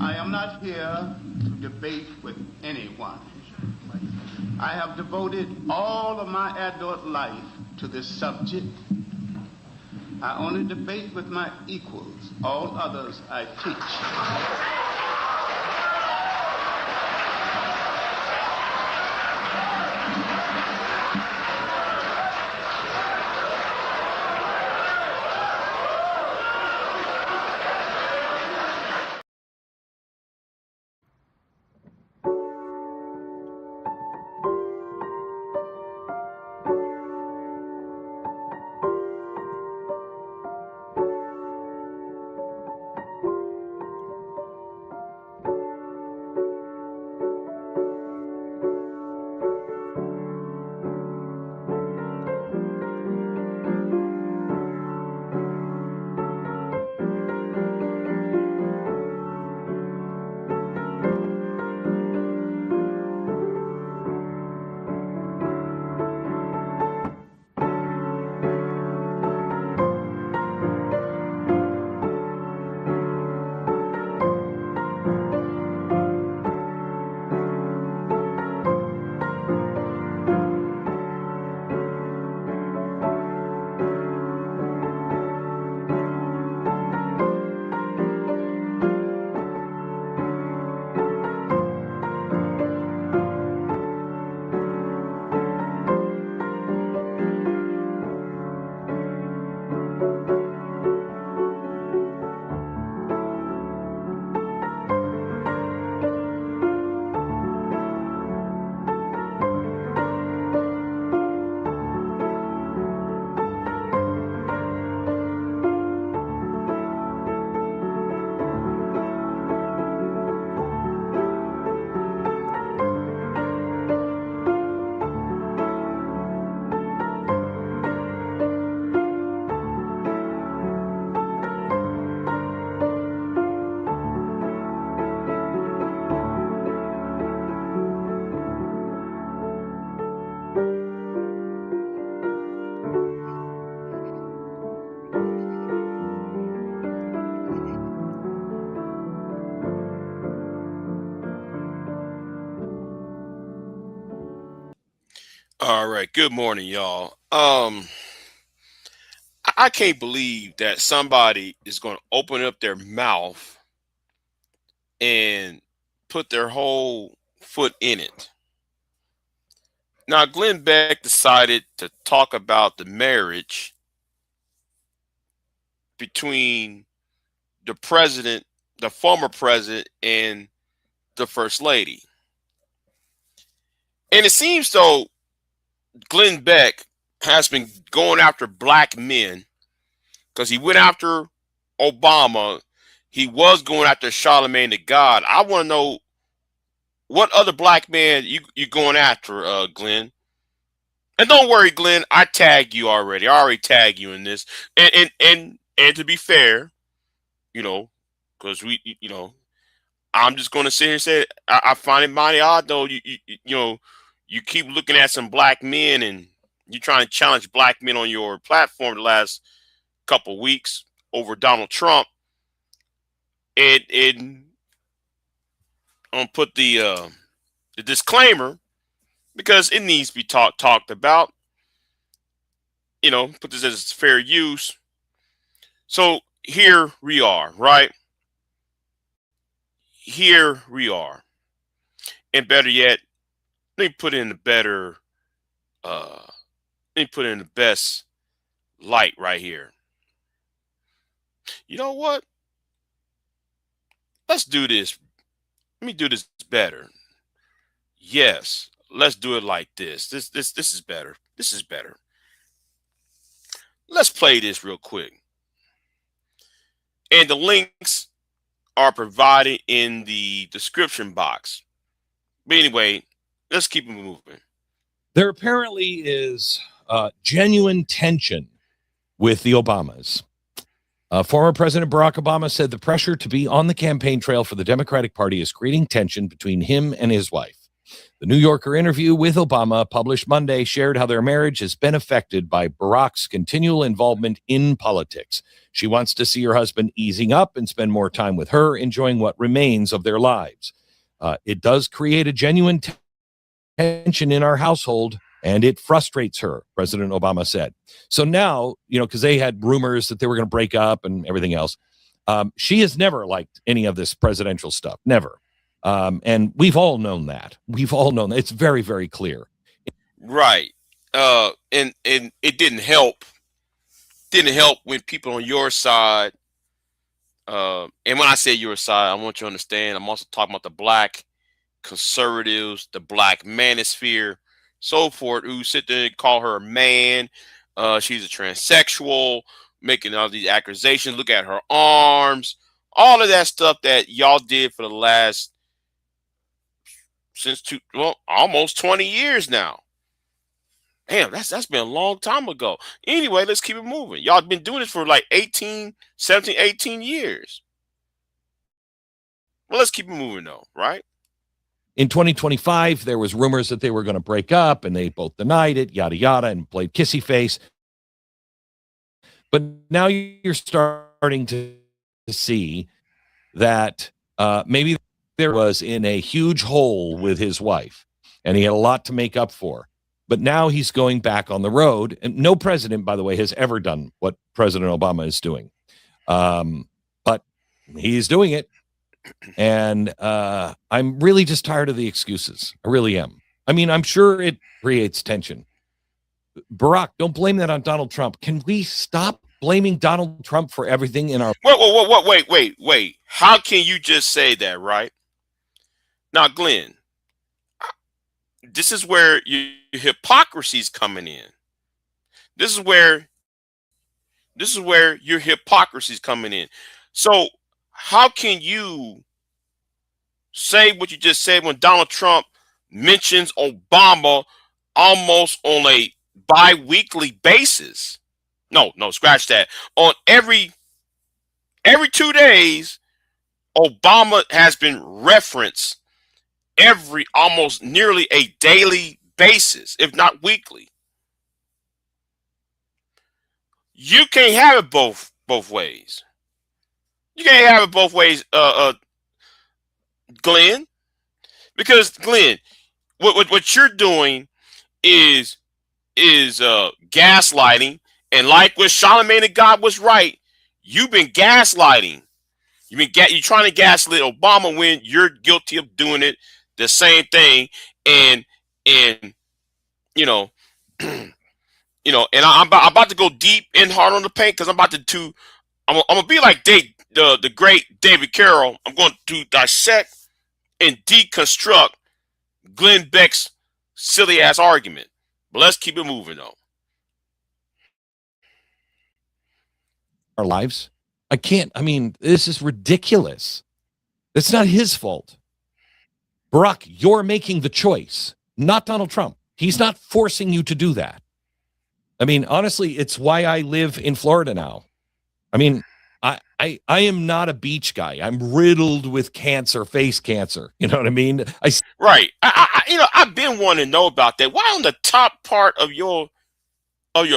I am not here to debate with anyone. I have devoted all of my adult life to this subject. I only debate with my equals. All others I teach. All right. Good morning, y'all. I can't believe that somebody is going to open up their mouth and put their whole foot in it. Now, Glenn Beck decided to talk about the marriage between the president, the former president, and the first lady. And it seems though Glenn Beck has been going after black men because he went after Obama. He was going after Charlemagne the God. I want to know what other black man you going after, Glenn. And don't worry, Glenn. I tagged you already. I already tagged you in this. And to be fair, because I'm just going to sit here and say I find it mighty odd though. You keep looking at some black men and you're trying to challenge black men on your platform the last couple weeks over Donald Trump. And I'm gonna put the disclaimer because it needs to be talked about. Put this as fair use. So here we are, right? Here we are, and better yet, let me put in the better. Let me put in the best light right here. You know what? Let's do this. Let me do this better. Yes, let's do it like this. This is better. This is better. Let's play this real quick. And the links are provided in the description box. But anyway, let's keep it moving. There apparently is genuine tension with the Obamas. Former President Barack Obama said the pressure to be on the campaign trail for the Democratic Party is creating tension between him and his wife. The New Yorker interview with Obama, published Monday, shared how their marriage has been affected by Barack's continual involvement in politics. She wants to see her husband easing up and spend more time with her, enjoying what remains of their lives. It does create a genuine tension in our household, and it frustrates her, President Obama said. So now, because they had rumors that they were going to break up and everything else, she has never liked any of this presidential stuff, never. And we've all known that. It's very, very clear. Right. And it didn't help. Didn't help when people on your side, and when I say your side, I want you to understand, I'm also talking about the black conservatives, the black manosphere, so forth, who sit there and call her a man. She's a transsexual, making all these accusations. Look at her arms, all of that stuff that y'all did for the last almost 20 years now. Damn, that's been a long time ago. Anyway, let's keep it moving. Y'all been doing this for like 18 years. Well, let's keep it moving though, right? In 2025, there was rumors that they were going to break up, and they both denied it, yada, yada, and played kissy face. But now you're starting to see that maybe there was in a huge hole with his wife, and he had a lot to make up for. But now he's going back on the road. And no president, by the way, has ever done what President Obama is doing. But he's doing it. And I'm really just tired of the excuses. I really am. I mean, I'm sure it creates tension. Barack, don't blame that on Donald Trump. Can we stop blaming Donald Trump for everything in our... Wait. How can you just say that, right? Now, Glenn, this is where your hypocrisy is coming in. This is where your hypocrisy is coming in. So how can you say what you just said when Donald Trump mentions Obama almost on a bi-weekly basis? No, scratch that. On every 2 days, Obama has been referenced almost nearly a daily basis, if not weekly. You can't have it both ways. You can't have it both ways, Glenn, because Glenn, what you're doing is gaslighting, and like what Charlemagne the God was right, you've been gaslighting. You're trying to gaslight Obama when you're guilty of doing it the same thing, and and I'm about to go deep and hard on the paint, because I'm gonna be like the great David Carroll. I'm going to dissect and deconstruct Glenn Beck's silly ass argument. But let's keep it moving though. Our lives. This is ridiculous. It's not his fault. Barack, you're making the choice, not Donald Trump. He's not forcing you to do that. I mean, honestly, it's why I live in Florida now. I mean, I am not a beach guy. I'm riddled with cancer, face cancer. You know what I mean? Right. I've been wanting to know about that. Why on the top part of your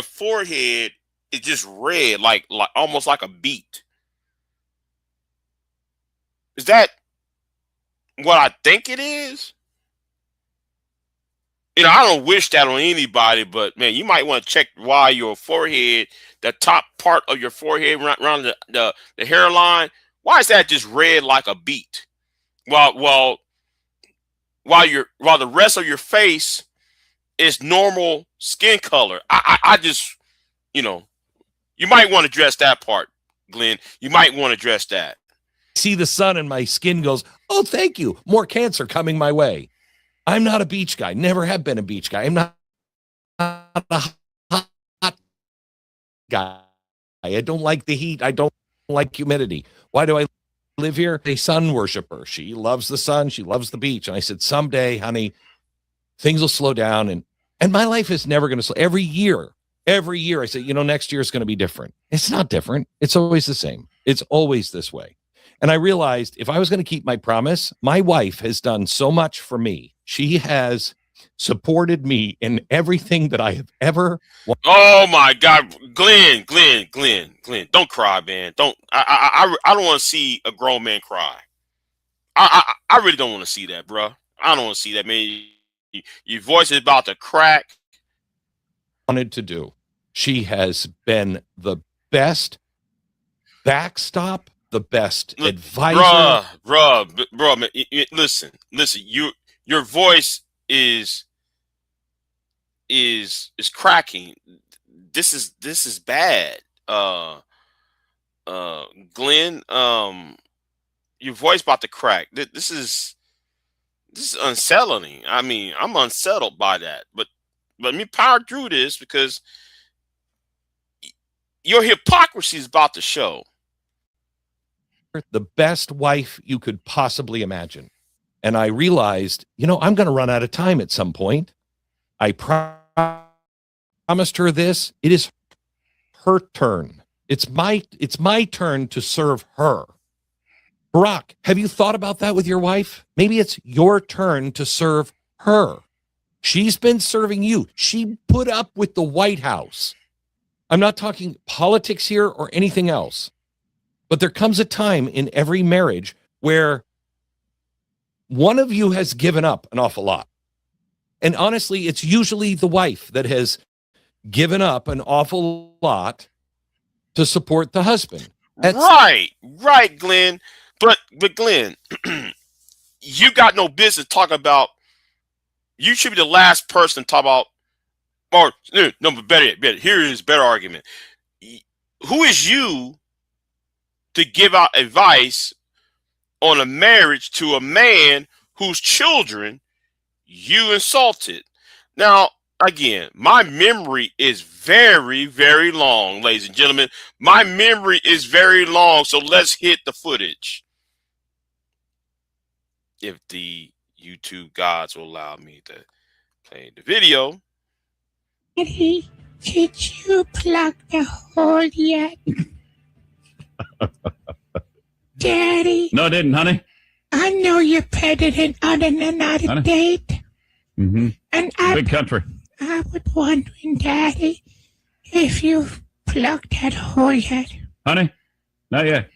forehead is just red, like almost like a beet? Is that what I think it is? I don't wish that on anybody, but man, you might want to check why your forehead, the top part of your forehead around the hairline, why is that just red like a beet? While the rest of your face is normal skin color. I just, you might want to address that part, Glenn. You might want to address that. See the sun and my skin goes, oh, thank you. More cancer coming my way. I'm not a beach guy. Never have been a beach guy. I'm not a hot guy. I don't like the heat. I don't like humidity. Why do I live here? A sun worshiper. She loves the sun. She loves the beach. And I said, someday, honey, things will slow down. And my life is never going to slow. Every year I say, next year is going to be different. It's not different. It's always the same. It's always this way. And I realized if I was going to keep my promise, my wife has done so much for me She has supported me in everything that I have ever wanted. Oh my God, Glenn, don't cry, man. I don't want to see a grown man cry. I really don't want to see that, bro. I don't want to see that, man. Your voice is about to crack. Wanted to do. She has been the best backstop, the best advisor. Bruh, man, listen. Your voice is cracking. This is bad. Glenn, your voice about to crack. This is unsettling. I mean, I'm unsettled by that. But let me power through this because your hypocrisy is about to show. The best wife you could possibly imagine. And I realized, I'm going to run out of time at some point. I promised her this. It is her turn. It's my turn to serve her. Barack, have you thought about that with your wife? Maybe it's your turn to serve her. She's been serving you. She put up with the White House. I'm not talking politics here or anything else. But there comes a time in every marriage where one of you has given up an awful lot. And honestly, it's usually the wife that has given up an awful lot to support the husband. Right, Glenn. But Glenn, you got no business talking about. You should be the last person to talk about. Or no, but better. Here is a better argument. Who is you to give out advice on a marriage to a man whose children you insulted? Now, again, my memory is very, very long, ladies and gentlemen. My memory is very long, so let's hit the footage. If the YouTube gods will allow me to play the video. Daddy, did you plug the hole yet? Daddy. No, I didn't, honey. I know you're pregnant on another date. Mm-hmm. And big country. I was wondering, Daddy, if you've plugged that hole yet. Honey, not yet.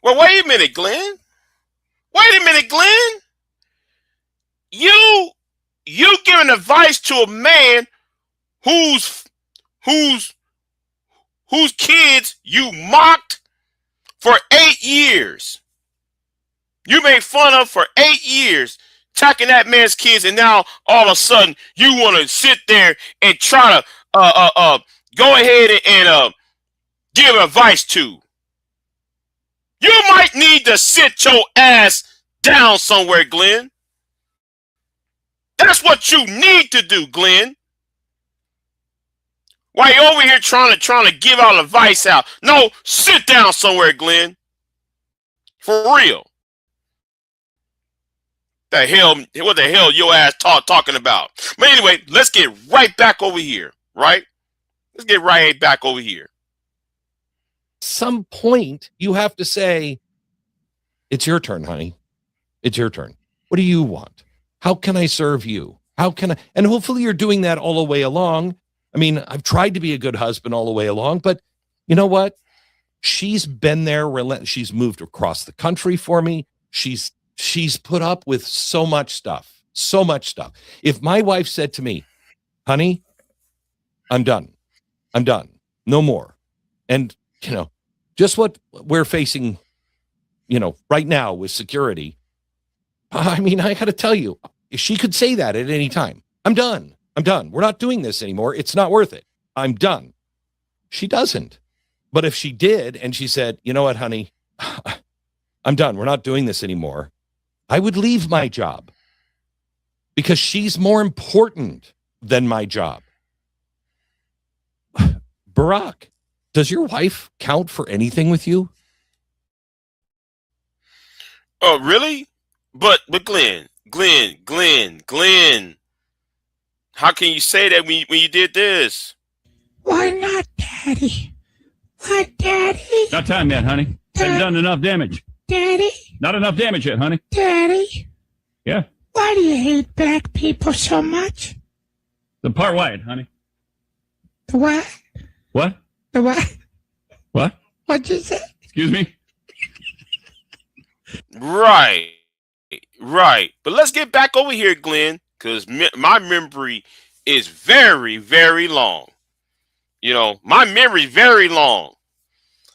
Well, wait a minute, Glenn. You giving advice to a man whose kids you mocked for 8 years. You made fun of for 8 years, attacking that man's kids, and now all of a sudden you want to sit there and try to go ahead and give advice to. You might need to sit your ass down somewhere, Glenn. That's what you need to do, Glenn. Why you over here trying to give out advice out? No, sit down somewhere, Glenn. For real. What the hell your ass talking about? But anyway, let's get right back over here, right? Let's get right back over here. Some point you have to say, it's your turn, honey. It's your turn. What do you want? How can I serve you? How can I? And hopefully you're doing that all the way along. I mean, I've tried to be a good husband all the way along, but you know what? She's been there. She's moved across the country for me. She's put up with so much stuff. If my wife said to me, honey, I'm done. No more. And, just what we're facing, right now with security. I mean, I got to tell you, she could say that at any time. I'm done. We're not doing this anymore. It's not worth it. I'm done. She doesn't. But if she did, and she said, you know what, honey, I'm done. We're not doing this anymore. I would leave my job because she's more important than my job. Barack, does your wife count for anything with you? Oh, really? But Glenn, how can you say that when you did this? Why not, Daddy? What, Daddy? Not time yet, honey. Haven't done enough damage. Daddy? Not enough damage yet, honey. Daddy? Yeah. Why do you hate black people so much? The part white, honey. The what? What? The what? What? What'd you say? Excuse me? Right. Right. But let's get back over here, Glenn, because my memory is very, very long. You know, my memory is very long.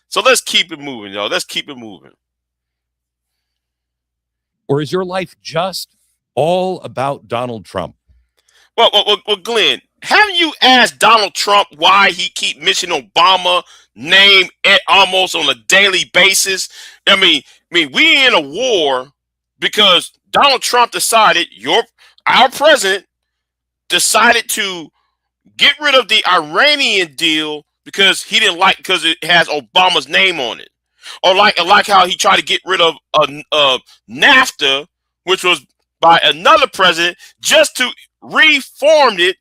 So let's keep it moving, y'all. Let's keep it moving. Or is your life just all about Donald Trump? Well, Glenn, haven't you asked Donald Trump why he keep mentioning Obama name almost on a daily basis? I mean, we in a war because Donald Trump decided, our president decided to get rid of the Iranian deal because he didn't like, because it has Obama's name on it. Or like how he tried to get rid of NAFTA, which was by another president, just to reform it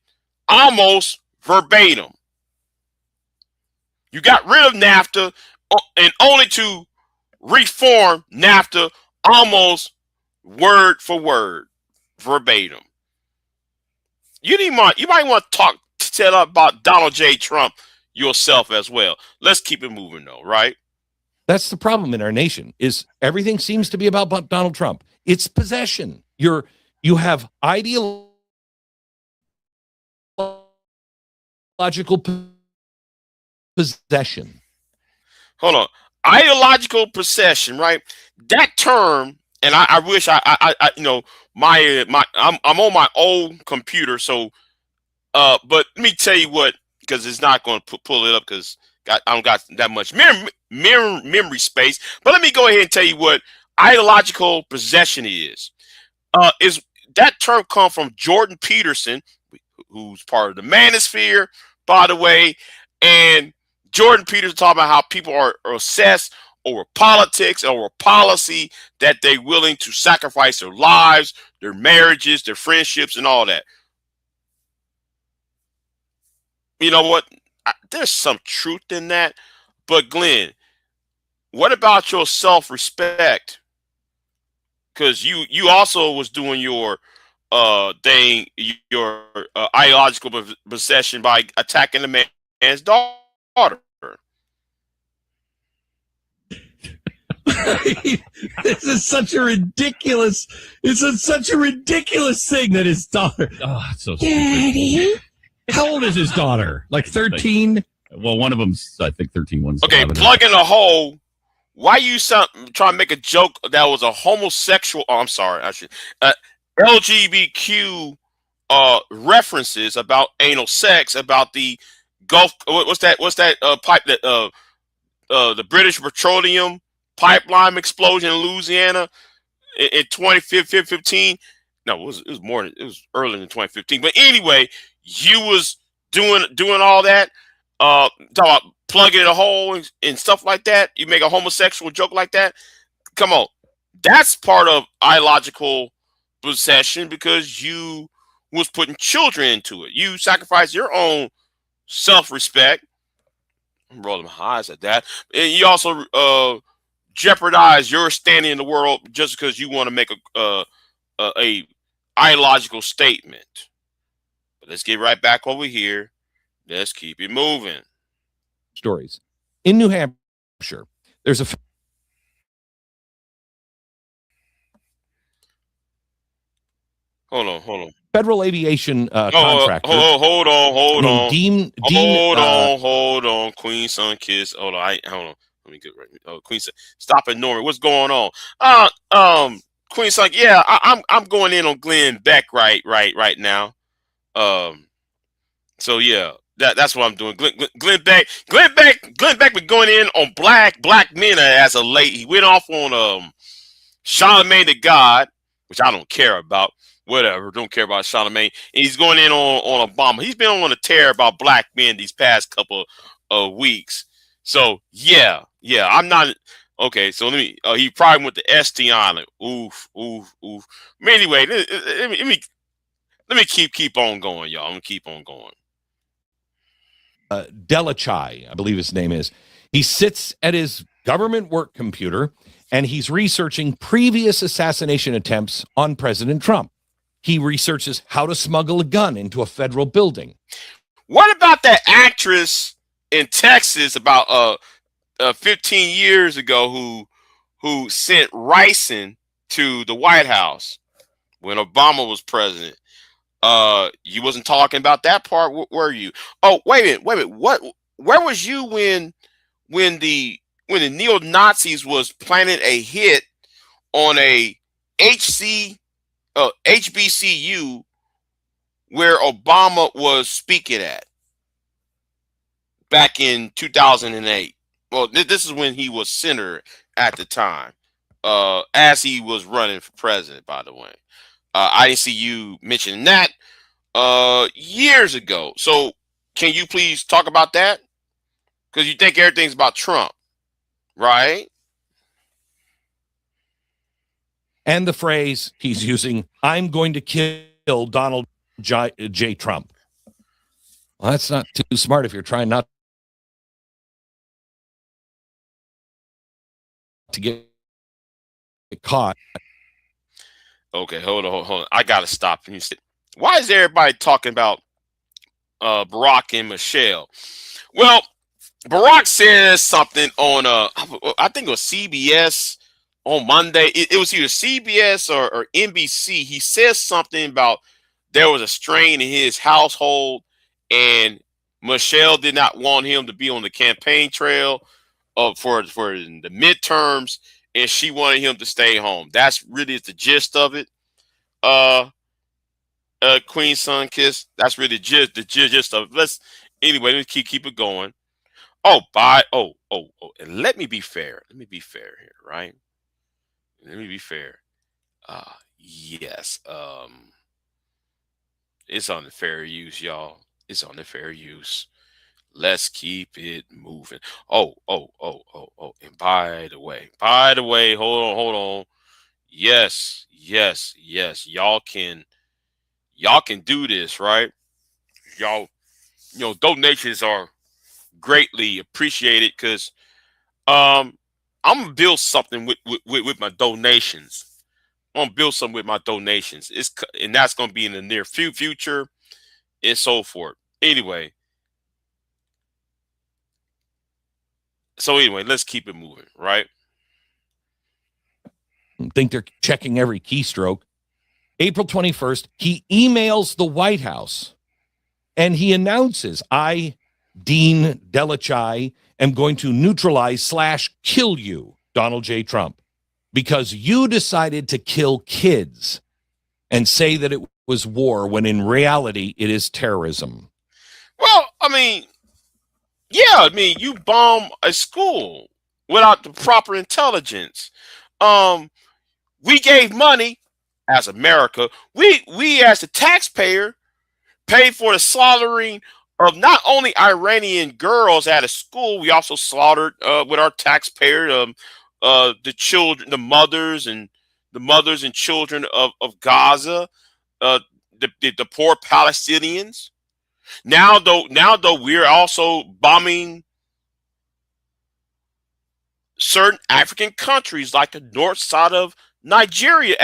almost verbatim. You got rid of NAFTA and only to reform NAFTA almost word for word, verbatim. You might want to tell about Donald J. Trump yourself as well. Let's keep it moving though, right? That's the problem in our nation, is everything seems to be about Donald Trump. It's possession. You have ideological possession. Hold on. Ideological possession, right? That term, and I wish I you know, I'm on my old computer, so but let me tell you what, because it's not going to pull it up because I don't got that much memory space. But let me go ahead and tell you what ideological possession is. Is that term come from Jordan Peterson, who's part of the Manosphere, by the way, and Jordan Peterson talking about how people are obsessed over politics or policy, that they're willing to sacrifice their lives, their marriages, their friendships, and all that. You know what? There's some truth in that. But Glenn, what about your self-respect? Because you also was doing your thing, your ideological possession by attacking the man's daughter. This is such a ridiculous. Such a ridiculous thing that his daughter. Oh, it's so stupid. Daddy? How old is his daughter? Like 13? Well, one of them's, I think, 13. One's Okay, 11. plug in a hole. Why you trying to make a joke that was a homosexual? Oh, I'm sorry. I should LGBTQ references about anal sex, about the Gulf. What's that pipe that the British Petroleum pipeline explosion in Louisiana in 2015? No, it was more. It was earlier than 2015. But anyway, you was doing all that. Talk about plugging in a hole and stuff like that. You make a homosexual joke like that. Come on, that's part of ideological possession because you was putting children into it. You sacrificed your own self-respect. I'm rolling my eyes at that. And you also jeopardize your standing in the world just because you want to make a ideological statement. But let's get right back over here. Let's keep it moving. Stories. In New Hampshire, there's a Hold on. federal aviation contractor. Hold on. Hold on. Queen Son Kiss. Hold on. Let me get right. Oh, Queen Son. Stop ignoring. What's going on? Queen Son. Yeah, I'm going in on Glenn Beck right now. So yeah, that's what I'm doing. Glenn Beck been going in on black men as of late. He went off on Charlemagne the God, which I don't care about. Whatever, don't care about Charlemagne. And he's going in on Obama. He's been on a tear about black men these past couple of weeks. So yeah, I'm not okay. So let me. He probably went to St. Island. Oof. Anyway, let me keep on going, y'all. I'm gonna keep on going. Delachai, I believe his name is. He sits at his government work computer and he's researching previous assassination attempts on President Trump. he researches how to smuggle a gun into a federal building. What about that actress in Texas about 15 years ago who sent ricin to the White House when Obama was president? You wasn't talking about that part, were you? Oh, wait a minute. Where was you when the neo-Nazis was planning a hit on a HBCU where Obama was speaking at back in 2008? Well, this is when he was senator at the time, as he was running for president, by the way. I didn't see you mentioning that years ago. So can you please talk about that? Because you think everything's about Trump, right? And the phrase he's using, I'm going to kill Donald J. Trump. Well, that's not too smart if you're trying not to get caught. Okay, hold on. I got to stop. Why is everybody talking about Barack and Michelle? Well, Barack says something on, I think it was CBS on Monday. It was either CBS or NBC. He says something about there was a strain in his household, and Michelle did not want him to be on the campaign trail for the midterms, and she wanted him to stay home. That's really the gist of it. Queen Sun Kiss. That's really the gist of it. Let's keep it going. And let me be fair. Let me be fair here, right? Let me be fair. Yes. It's on the fair use, y'all. It's on the fair use. Let's keep it moving. And by the way, hold on. Yes. Y'all can do this, right? Y'all, donations are greatly appreciated, because I'm gonna build something with my donations. I'm gonna build something with my donations. And that's gonna be in the near future and so forth. Anyway, let's keep it moving, right? I think they're checking every keystroke. April 21st, he emails the White House and he announces, I, Dean Delachai, am going to neutralize / kill you, Donald J. Trump, because you decided to kill kids and say that it was war when in reality it is terrorism. Well, you bomb a school without the proper intelligence. We gave money as America. We as the taxpayer paid for the slaughtering of not only Iranian girls at a school. We also slaughtered with our taxpayer the children, the mothers and children of Gaza, the poor Palestinians. Now though we're also bombing certain African countries like the north side of Nigeria.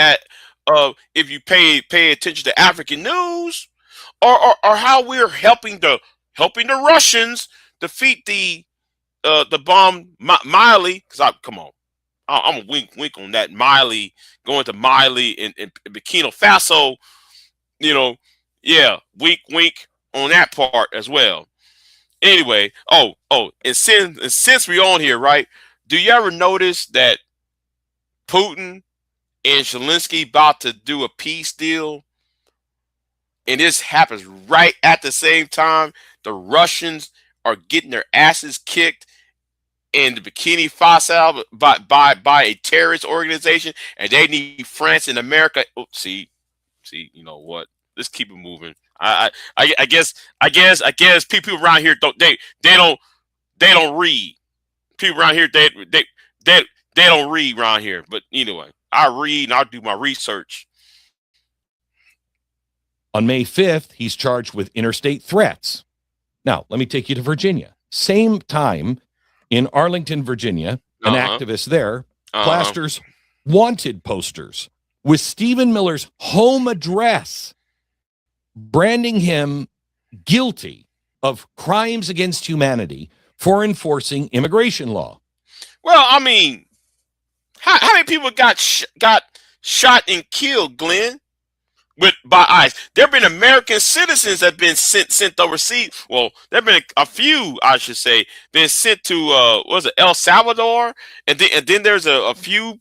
If you pay attention to African news, or how we're helping the Russians defeat the bomb Mali. Because I'm a wink on that. Mali, going to Mali and Burkina Faso. Wink on that part as well. Anyway, and since we're on here, right? Do you ever notice that Putin and Zelensky about to do a peace deal, and this happens right at the same time the Russians are getting their asses kicked in the Burkina Faso by a terrorist organization, and they need France and America? See, you know what? Let's keep it moving. I guess people around here don't read. People around here they don't read around here. But anyway, I read and I do my research. On May 5th, he's charged with interstate threats. Now, let me take you to Virginia. Same time in Arlington, Virginia, an activist there plasters wanted posters with Stephen Miller's home address, branding him guilty of crimes against humanity for enforcing immigration law. Well, I mean, how many people got shot and killed, Glenn, by ICE? There have been American citizens that have been sent overseas. Well, there have been a few, I should say, been sent to what was it, El Salvador, and then there's a few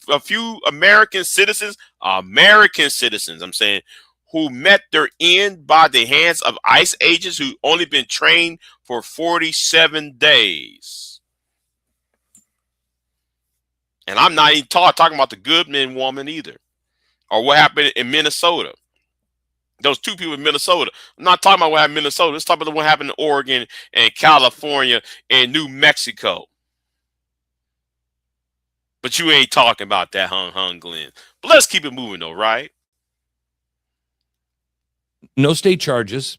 American citizens, I'm saying, who met their end by the hands of ICE agents who only been trained for 47 days. And I'm not even talking about the Goodman woman either, or what happened in Minnesota. Those two people in Minnesota. I'm not talking about what happened in Minnesota. Let's talk about what happened in Oregon and California and New Mexico. But you ain't talking about that, Glenn. But let's keep it moving, though, right? No state charges.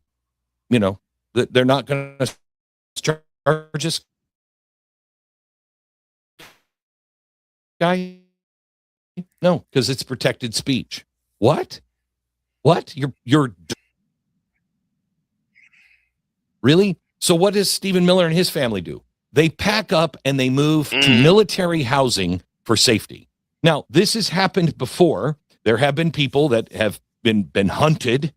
You know, they're not going to charge this guy. No, because it's protected speech. What? You're really? So what does Stephen Miller and his family do? They pack up and they move to military housing for safety. Now, this has happened before. There have been people that have been hunted,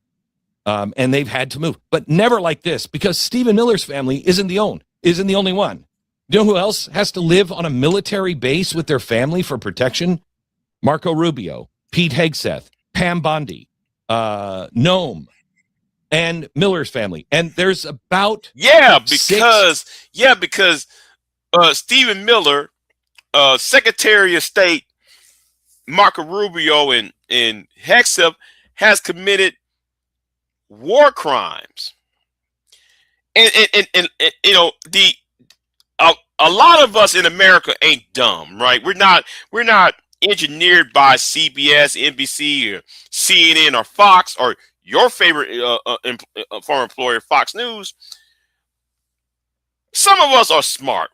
and they've had to move, but never like this, because Stephen Miller's family isn't the only one. You know who else has to live on a military base with their family for protection? Marco Rubio, Pete Hegseth, Pam Bondi, Noam, and Miller's family. And there's about because Stephen Miller, Secretary of State Marco Rubio and Hegseth has committed war crimes. And you know, a lot of us in America ain't dumb, right? We're not engineered by CBS, NBC, or CNN, or Fox, or your favorite former employer, Fox News. Some of us are smart.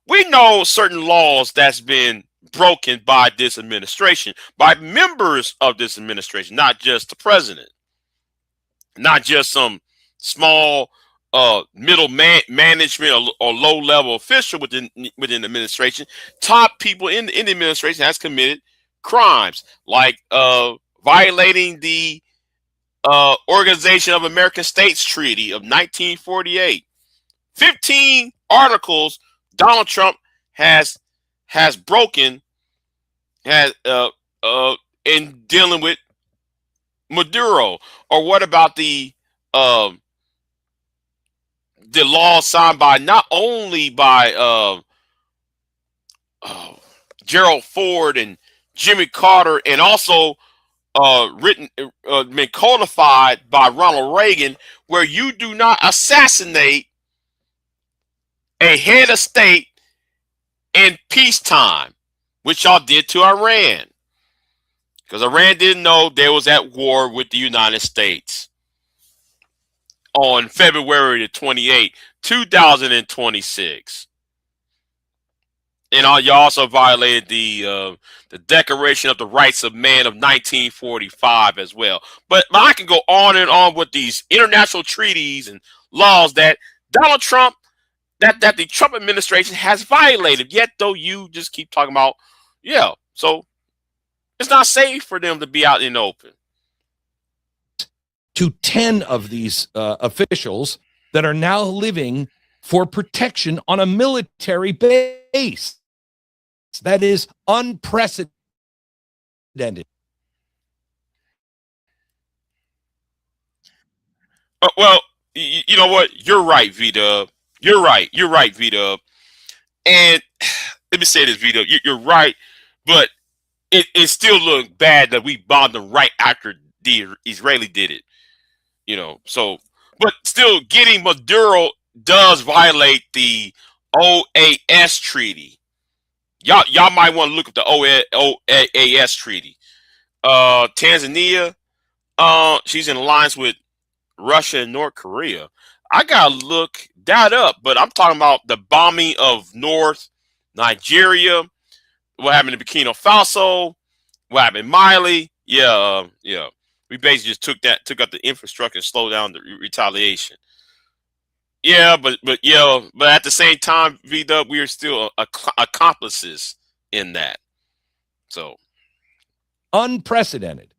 We know certain laws that's been broken by this administration, by members of this administration, not just the president, not just some small middle management or low level official within the administration. Top people in the administration has committed crimes like violating the Organization of American States Treaty of 1948. 15 articles Donald Trump has broken in dealing with Maduro. Or what about the law signed by not only by Gerald Ford and Jimmy Carter, and also been codified by Ronald Reagan, where you do not assassinate a head of state in peacetime, which y'all did to Iran, because Iran didn't know they was at war with the United States on February the 28th, 2026. And you also violated the Declaration of the Rights of Man of 1945 as well. But I can go on and on with these international treaties and laws that Donald Trump, that the Trump administration has violated. Yet, though, you just keep talking about, so it's not safe for them to be out in the open. To 10 of these officials that are now living for protection on a military base. That is unprecedented. Well, you know what? You're right, V-Dub. You're right, V-Dub. And let me say this, V-Dub. You're right, but it still looks bad that we bombed them right after the Israeli did it. You know, so, but still, getting Maduro does violate the OAS treaty. Y'all might want to look at the OAS treaty. Tanzania, she's in alliance with Russia and North Korea. I gotta look that up, but I'm talking about the bombing of North Nigeria, what happened in Burkina Faso, what happened in Mali, Yeah. We basically just took out the infrastructure and slowed down the retaliation. Yeah, but at the same time, V-Dub, we are still accomplices in that. So Unprecedented.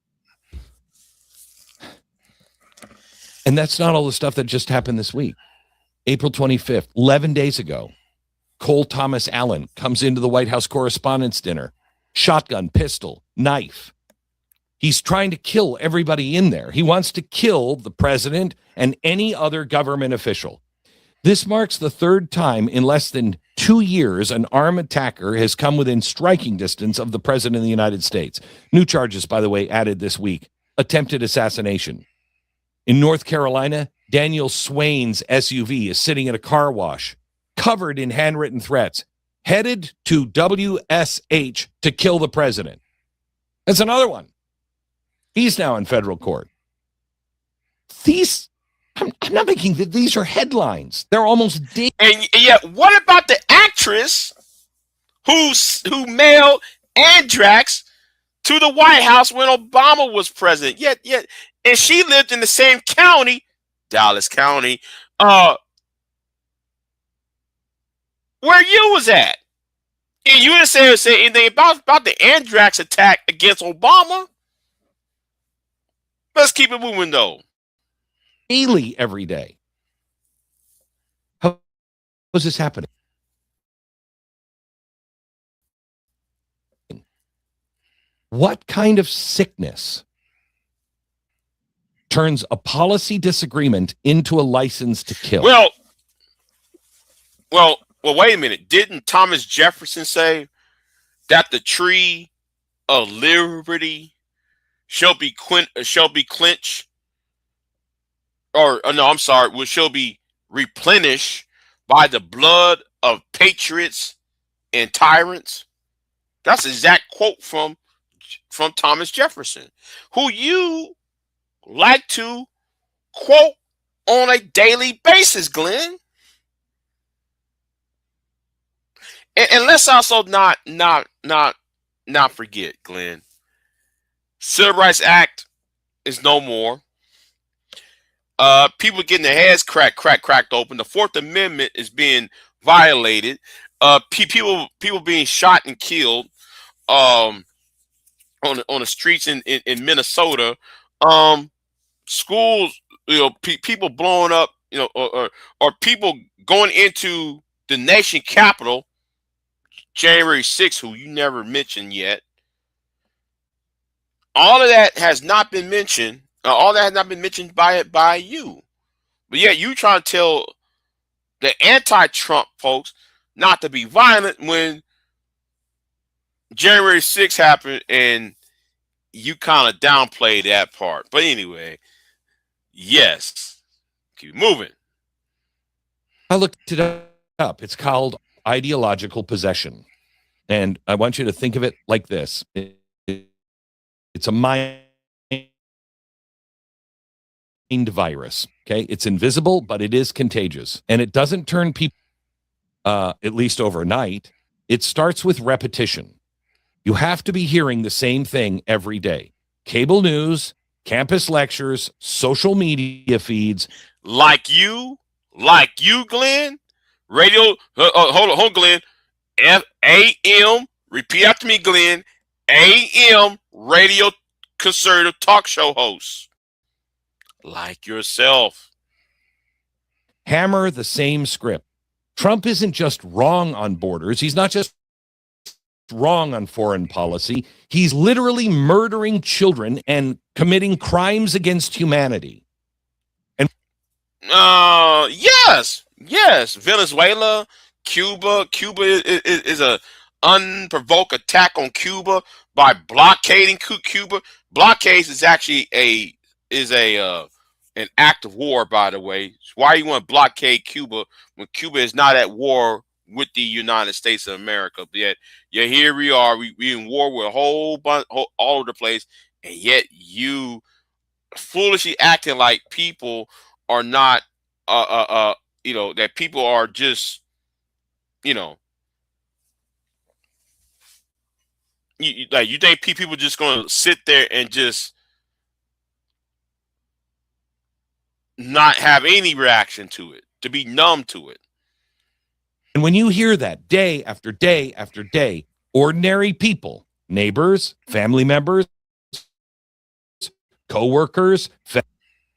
And that's not all the stuff that just happened this week. April 25th, 11 days ago, Cole Thomas Allen comes into the White House Correspondents' Dinner. Shotgun, pistol, knife. He's trying to kill everybody in there. He wants to kill the president and any other government official. This marks the third time in less than 2 years an armed attacker has come within striking distance of the president of the United States. New charges, by the way, added this week. Attempted assassination. In North Carolina, Daniel Swain's SUV is sitting at a car wash, covered in handwritten threats, headed to WSH to kill the president. That's another one. He's now in federal court. I'm not making that. These are headlines. They're almost daily. and yeah, what about the actress who mailed Andrax to the White House when Obama was president? Yet, and she lived in the same county, Dallas County, where you was at. And you didn't say anything about the Andrax attack against Obama. Let's keep it moving, though. Daily every day. How is this happening? What kind of sickness turns a policy disagreement into a license to kill? Well, wait a minute. Didn't Thomas Jefferson say that the tree of liberty shall be clenched, or no, I'm sorry, shall be replenished by the blood of patriots and tyrants? That's the exact quote from Thomas Jefferson, who you like to quote on a daily basis, Glenn. And let's also not forget, Glenn. Civil Rights Act is no more. People getting their heads cracked open. The Fourth Amendment is being violated. People being shot and killed. On the streets in Minnesota. Schools, people blowing up, or people going into the nation capital. January 6th, who you never mentioned yet. All of that has not been mentioned. All that has not been mentioned by you. But yet you trying to tell the anti-Trump folks not to be violent when January 6th happened and you kind of downplay that part. But anyway, yes. Keep moving. I looked it up. It's called Ideological Possession. And I want you to think of it like this. It's a mind virus. Okay. It's invisible, but it is contagious. And it doesn't turn people, at least overnight. It starts with repetition. You have to be hearing the same thing every day. Cable news, campus lectures, social media feeds. Like you, Glenn. Radio, hold on, Glenn. AM, repeat after me, Glenn. AM radio conservative talk show hosts. Like yourself. Hammer the same script. Trump isn't just wrong on borders. He's not just wrong on foreign policy. He's literally murdering children and committing crimes against humanity. And yes. Venezuela, Cuba is a unprovoked attack on Cuba by blockading Cuba. Blockades is actually an act of war, by the way. Why you want to blockade Cuba when Cuba is not at war with the United States of America? But yet here we are. We in war with a whole bunch, all over the place, and yet you foolishly acting like people are not, that people are just, you think people just going to sit there and just not have any reaction to it, to be numb to it? And when you hear that day after day after day, ordinary people, neighbors, family members, co-workers,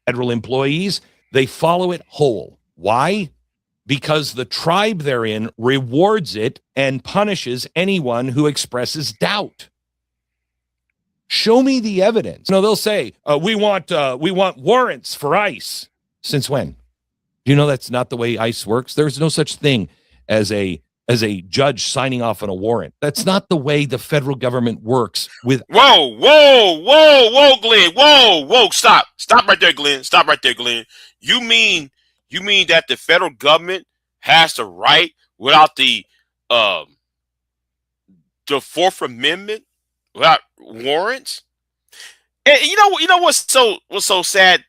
federal employees, they follow it whole. Why? Because the tribe they're in rewards it and punishes anyone who expresses doubt. Show me the evidence. No, they'll say, we want warrants for ICE. Since when? Do you know that's not the way ICE works? There's no such thing as a judge signing off on a warrant. That's not the way the federal government works with. Whoa, Glenn. Whoa. Stop right there, Glenn. Stop right there, Glenn. You mean that the federal government has the right without the Fourth Amendment, without warrants? And you know what's so sad?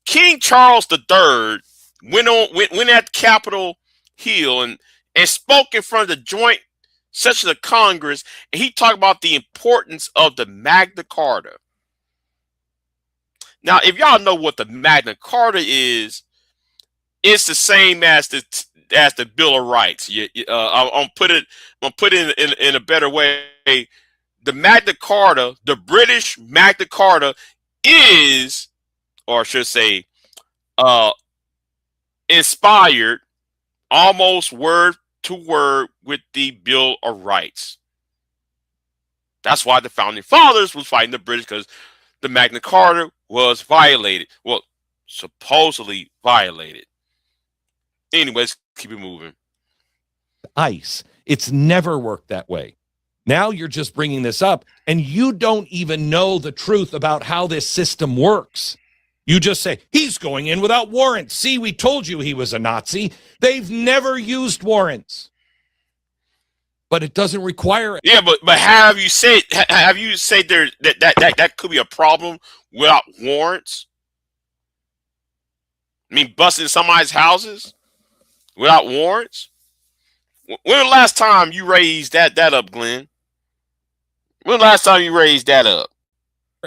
King Charles III went at Capitol Hill and spoke in front of the joint session of Congress, and he talked about the importance of the Magna Carta. Now, if y'all know what the Magna Carta is, it's the same as the Bill of Rights. I'm put it in a better way. The Magna Carta, the British Magna Carta, is, or I should say, inspired almost word to word with the Bill of Rights. That's why the founding fathers was fighting the British, because the Magna Carta was violated. Well, supposedly violated. Anyways, keep it moving. ICE. It's never worked that way. Now you're just bringing this up, and you don't even know the truth about how this system works. You just say, he's going in without warrants. See, we told you he was a Nazi. They've never used warrants. But it doesn't require it. Yeah, but have you said there that could be a problem without warrants? I mean, busting somebody's houses without warrants? When the last time you raised that up, Glenn? When the last time you raised that up?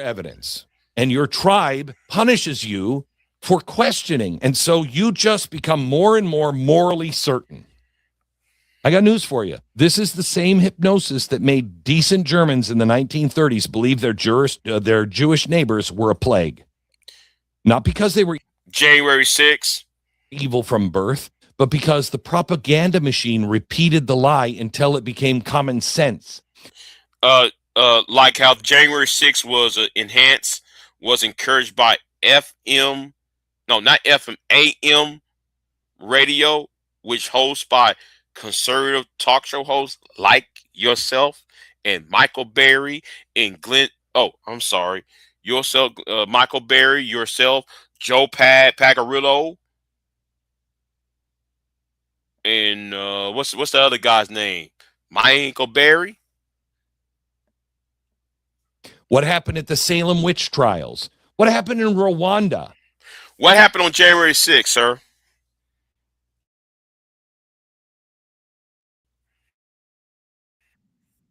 Evidence. And your tribe punishes you for questioning. And so you just become more and more morally certain. I got news for you. This is the same hypnosis that made decent Germans in the 1930s believe their Jewish neighbors were a plague. Not because they were January 6th. Evil from birth, but because the propaganda machine repeated the lie until it became common sense. Like how January 6th was encouraged by AM radio, which hosts by conservative talk show hosts like yourself and Michael Berry and Glenn. Oh, I'm sorry. Yourself, Michael Berry, yourself, Joe Pagarillo, and what's the other guy's name? Michael Berry. What happened at the Salem witch trials? What happened in Rwanda? What happened on January 6th, sir?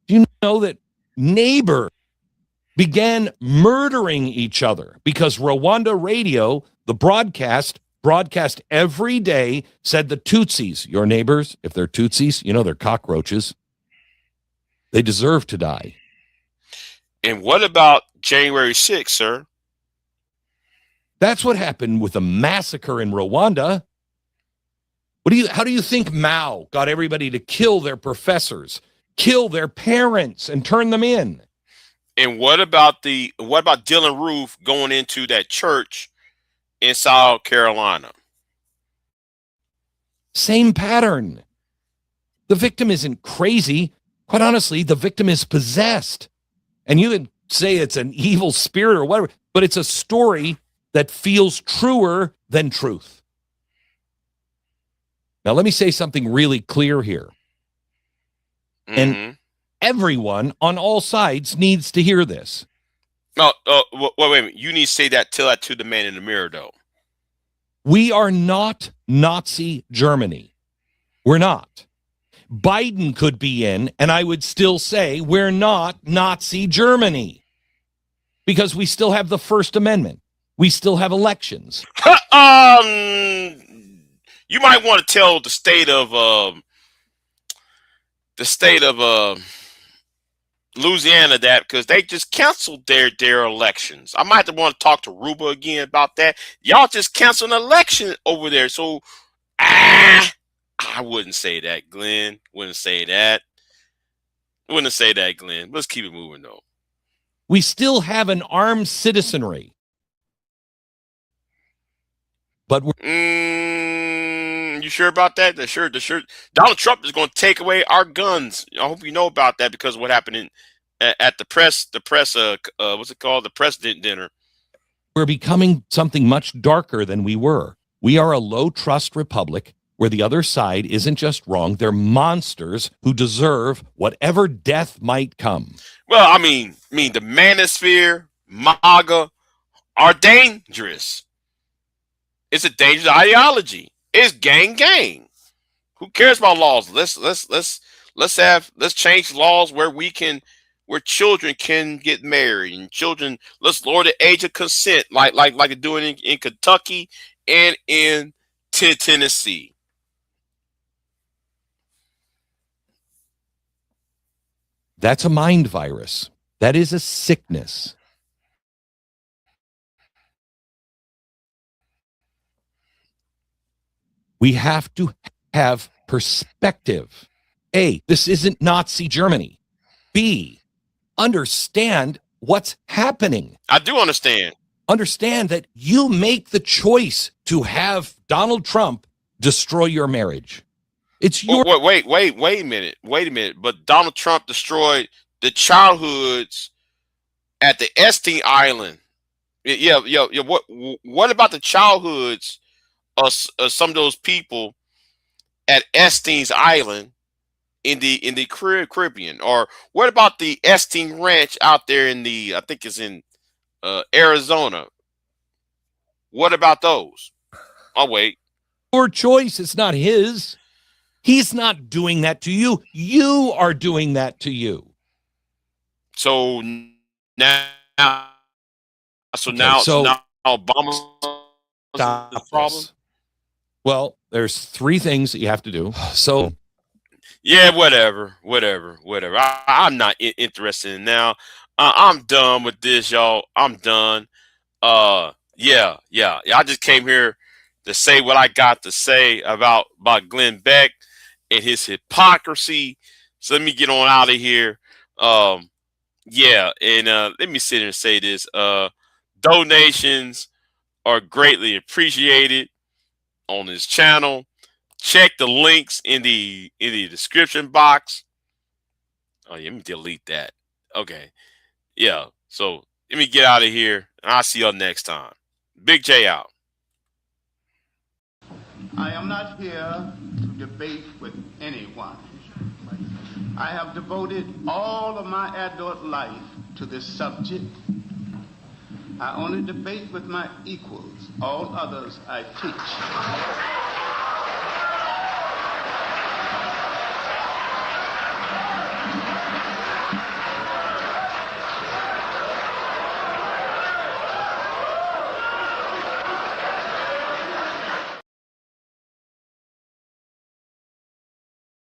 Do you know that neighbors began murdering each other because Rwanda radio, the broadcast every day, said the Tutsis, your neighbors, if they're Tutsis, they're cockroaches. They deserve to die. And what about January 6th, sir? That's what happened with the massacre in Rwanda. How do you think Mao got everybody to kill their professors, kill their parents, and turn them in? And what about Dylan Roof going into that church in South Carolina? Same pattern. The victim isn't crazy. Quite honestly, the victim is possessed. And you can say it's an evil spirit or whatever, but it's a story that feels truer than truth. Now, let me say something really clear here. Mm-hmm. And everyone on all sides needs to hear this. No, wait a minute. You need to tell that to the man in the mirror, though. We are not Nazi Germany. We're not. Biden could be in, and I would still say we're not Nazi Germany because we still have the First Amendment. We still have elections. You might want to tell the state of Louisiana that, because they just canceled their elections. I might want to talk to Ruba again about that. Y'all just canceled an election over there, so I wouldn't say that, Glenn. Wouldn't say that, Glenn. Let's keep it moving, though. We still have an armed citizenry. But you sure about that? The sure. Donald Trump is going to take away our guns. I hope you know about that, because of what happened at the press. What's it called? The president dinner. we're becoming something much darker than we were. We are a low trust republic where the other side isn't just wrong. They're monsters who deserve whatever death might come. Well, I mean, the manosphere, MAGA are dangerous. It's a dangerous ideology. It's gang. Who cares about laws? Let's change laws where children can get married, and children, let's lower the age of consent, like they're doing in Kentucky and in Tennessee. That's a mind virus. That is a sickness. We have to have perspective. A, this isn't Nazi Germany. B, understand what's happening. I do understand. Understand that you make the choice to have Donald Trump destroy your marriage. It's your... Wait a minute. But Donald Trump destroyed the childhoods at the Epstein Island. Yeah. What about the childhoods of some of those people at Epstein's Island in the Caribbean? Or what about the Epstein Ranch out there I think it's in Arizona? What about those? I'll wait. Your choice. It's not his. He's not doing that to you. You are doing that to you. So now Obama's the problem. This. Well, there's three things that you have to do. So yeah, whatever. I'm not interested in now. I'm done with this, y'all. I'm done. Yeah. I just came here to say what I got to say about Glenn Beck and his hypocrisy. So let me get on out of here. Yeah, and let me sit here and say this. Donations are greatly appreciated on this channel. Check the links in the description box. Oh, yeah, let me delete that. Okay. Yeah, so let me get out of here, and I'll see y'all next time. Big J out. I am not here to debate with anyone. I have devoted all of my adult life to this subject. I only debate with my equals. All others I teach.